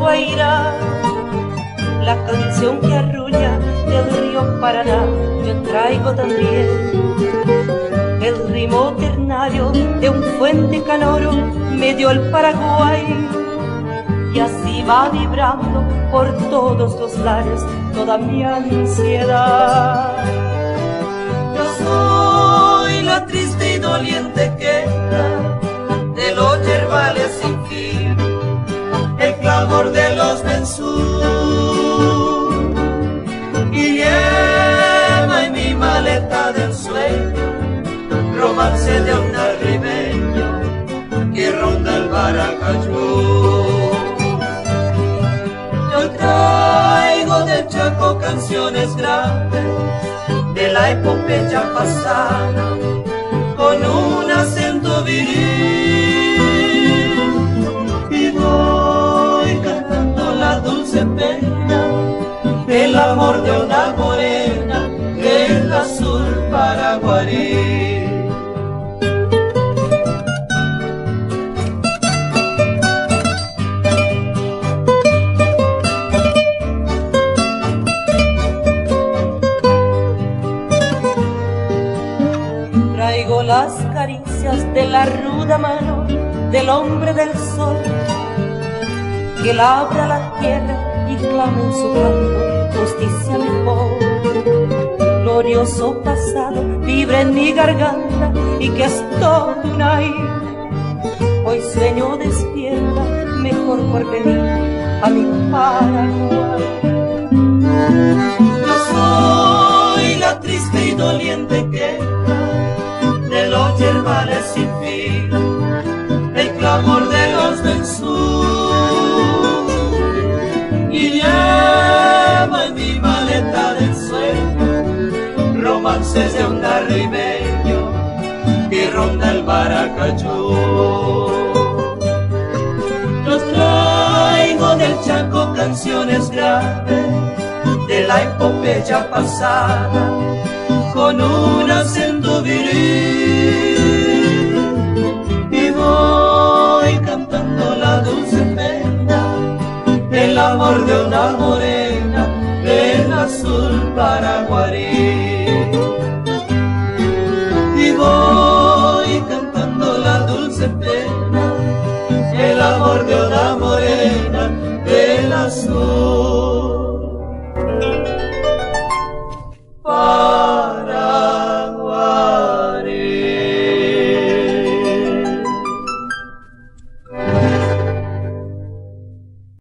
Guairá, la canción que arrulla del río Paraná. Yo traigo también el ritmo ternario de un fuente canoro medio al Paraguay, y así va vibrando por todos los lares toda mi ansiedad. Yo soy la triste y doliente queja de los yerbales sin fin, el clamor de los mensú, y lleva en mi maleta del sueño romance de un arribeño que ronda el Baracayú. Yo traigo del Chaco canciones grandes de la epopeya pasada con un acento viril, y voy cantando la dulce pena del amor de una morena del azul paraguarí. Traigo las caricias de la ruda mano del hombre del sol, que labra la tierra y clama en su canto justicia mejor. Glorioso pasado vibra en mi garganta y que es todo un aire. Hoy sueño despierta mejor porvenir a mi Paraguay. Yo soy la triste y doliente queja de los yerbales sin fin, el clamor de los mensú, y lleva en mi maleta del sueño romances de un arribeño que ronda el Baracayú. Yo traigo del Chaco canciones grandes de la epopeya pasada con un acento viril, y voy cantando la dulce pena del amor de una morena del azul paraguarí. Y voy cantando la dulce pena el amor de una morena del azul